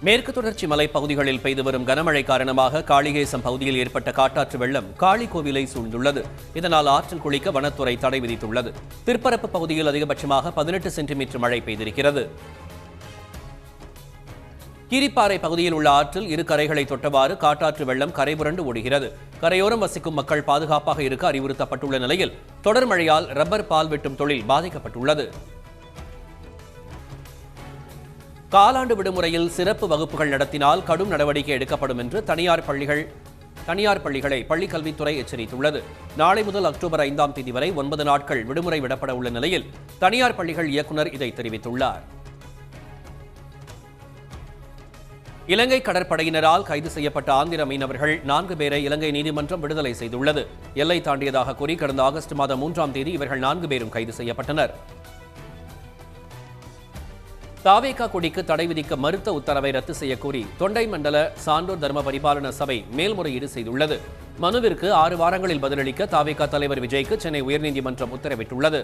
மேற்கு தொடர்ச்சி மலைப்பகுதிகளில் பெய்து வரும் கனமழை காரணமாக காளிகேசம் பகுதியில் ஏற்பட்ட காட்டாற்று வெள்ளம் காளி கோவிலை சூழ்ந்துள்ளது. இதனால் ஆற்றில் குளிக்க வனத்துறை தடை விதித்துள்ளது. திருப்பரப்பு பகுதியில் அதிகபட்சமாக 18 சென்டிமீட்டர் மழை பெய்திருக்கிறது. கீரிப்பாறை பகுதியில் உள்ள ஆற்றில் இரு கரைகளை தொட்டவாறு காட்டாற்று வெள்ளம் கரைபுரண்டு ஓடுகிறது. கரையோரம் வசிக்கும் மக்கள் பாதுகாப்பாக இருக்க அறிவுறுத்தப்பட்டுள்ள நிலையில் தொடர் மழையால் ரப்பர் பால் வெட்டும் தொழில் பாதிக்கப்பட்டுள்ளது. காலாண்டு விடுமுறையில் சிறப்பு வகுப்புகள் நடத்தினால் கடும் நடவடிக்கை எடுக்கப்படும் என்று தனியார் பள்ளிகளை பள்ளிக்கல்வித்துறை எச்சரித்துள்ளது. நாளை முதல் அக்டோபர் 5ஆம் தேதி வரை 9 நாட்கள் விடுமுறை விடப்பட உள்ள நிலையில் தனியார் பள்ளிகள் இயக்குநர் இதை தெரிவித்துள்ளார். இலங்கை கடற்படையினரால் கைது செய்யப்பட்ட ஆந்திர மீனவர்கள் 4 பேரை இலங்கை நீதிமன்றம் விடுதலை செய்துள்ளது. எல்லை தாண்டியதாக கூறி கடந்த ஆகஸ்ட் மாதம் 3ஆம் தேதி இவர்கள் 4 பேரும் கைது செய்யப்பட்டனர். தாவேகா கொடிக்கு தடை விதிக்க மறுத்த உத்தரவை ரத்து செய்யக்கோரி தொண்டை மண்டல சான்றோர் தர்ம பரிபாலன சபை மேல்முறையீடு செய்துள்ளது. மனுவிற்கு 6 வாரங்களில் பதிலளிக்க தாவேகா தலைவர் விஜய்க்கு சென்னை உயர்நீதிமன்றம் உத்தரவிட்டுள்ளது.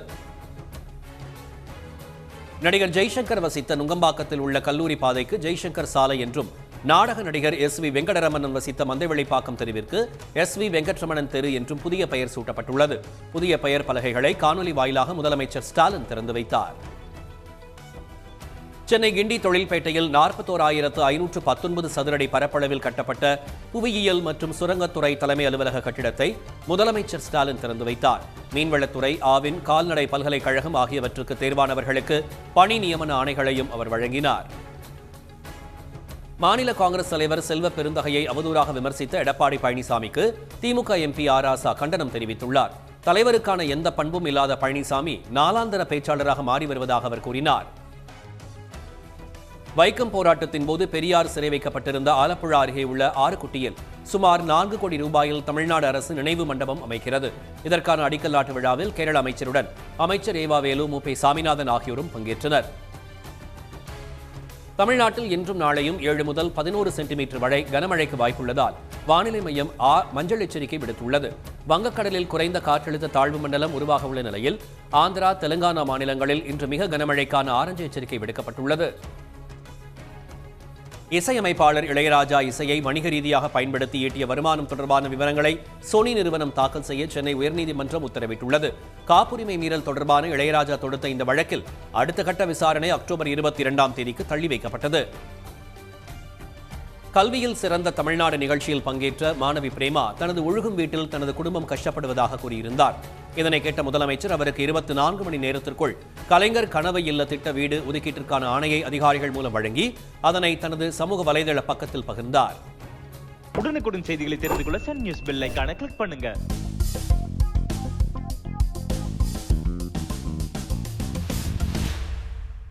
நடிகர் ஜெய்சங்கர் வசித்த நுங்கம்பாக்கத்தில் உள்ள கல்லூரி பாதைக்கு ஜெய்சங்கர் சாலை என்றும், நாடக நடிகர் SV வெங்கடரமணன் வசித்த மந்தைவெளிப்பாக்கம் தெருவிற்கு SV வெங்கட்ரமணன் தெரு என்றும் புதிய பெயர் சூட்டப்பட்டுள்ளது. புதிய பெயர் பலகைகளை காணொலி வாயிலாக முதலமைச்சர் ஸ்டாலின் திறந்து வைத்தார். சென்னை கிண்டி தொழில்பேட்டையில் 41,519 சதுரடி பரப்பளவில் கட்டப்பட்ட புவியியல் மற்றும் சுரங்கத்துறை தலைமை அலுவலக கட்டிடத்தை முதலமைச்சர் ஸ்டாலின் திறந்து வைத்தார். மீன்வளத்துறை, ஆவின், கால்நடை பல்கலைக்கழகம் ஆகியவற்றுக்கு தேர்வானவர்களுக்கு பணி நியமன ஆணைகளையும் அவர் வழங்கினார். மாநில காங்கிரஸ் தலைவர் செல்வ பெருந்தகையை அவதூறாக விமர்சித்த எடப்பாடி பழனிசாமிக்கு திமுக MP ஆர் ராசா கண்டனம் தெரிவித்துள்ளார். தலைவருக்கான எந்த பண்பும் இல்லாத பழனிசாமி நாளாந்தர பேச்சாளராக மாறி வருவதாக அவர் கூறினார். வைக்கம் போராட்டத்தின் போது பெரியார் சிறை வைக்கப்பட்டிருந்த ஆலப்புழா அருகே உள்ள ஆறுகுட்டியில் சுமார் 4 கோடி ரூபாயில் தமிழ்நாடு அரசு நினைவு மண்டபம் அமைக்கிறது. இதற்கான அடிக்கல் நாட்டு விழாவில் கேரள அமைச்சருடன் அமைச்சர் ஏவா வேலு, மு.பி. சாமிநாதன் ஆகியோரும் பங்கேற்றனர். தமிழ்நாட்டில் இன்றும் நாளையும் 7 முதல் 11 சென்டிமீட்டர் வரை கனமழைக்கு வாய்ப்புள்ளதால் வானிலை மையம் மஞ்சள் எச்சரிக்கை விடுத்துள்ளது. வங்கக்கடலில் குறைந்த காற்றழுத்த தாழ்வு மண்டலம் உருவாக உள்ள நிலையில் ஆந்திரா, தெலுங்கானா மாநிலங்களில் இன்று மிக கனமழைக்கான ஆரஞ்சு எச்சரிக்கை விடுக்கப்பட்டுள்ளது. இசையமைப்பாளர் இளையராஜா இசையை வணிக ரீதியாக பயன்படுத்தி ஈட்டிய வருமானம் தொடர்பான விவரங்களை சோனி நிறுவனம் தாக்கல் செய்ய சென்னை உயர்நீதிமன்றம் உத்தரவிட்டுள்ளது. காப்புரிமை மீறல் தொடர்பான இளையராஜா தொடுத்த இந்த வழக்கில் அடுத்த கட்ட விசாரணை அக்டோபர் 22ஆம் தேதிக்கு தள்ளி வைக்கப்பட்டது. கல்வியில் சிறந்த தமிழ்நாடு நிகழ்ச்சியில் பங்கேற்ற மாணவி பிரேமா தனது ஒழுகும் வீட்டில் தனது குடும்பம் கஷ்டப்படுவதாக கூறியிருந்தார். இதனை கேட்ட முதலமைச்சர் அவருக்கு 24 மணி நேரத்திற்குள் கலைஞர் கனவு இல்ல திட்ட வீடு ஒதுக்கீட்டிற்கான ஆணையை அதிகாரிகள் மூலம் வழங்கி அதனை தனது சமூக வலைதள பக்கத்தில் பகிர்ந்தார். உடனுக்குடன் செய்திகளை தெரிந்து கொள்ள சன் நியூஸ் பெல் ஐகானை கிளிக் பண்ணுங்க.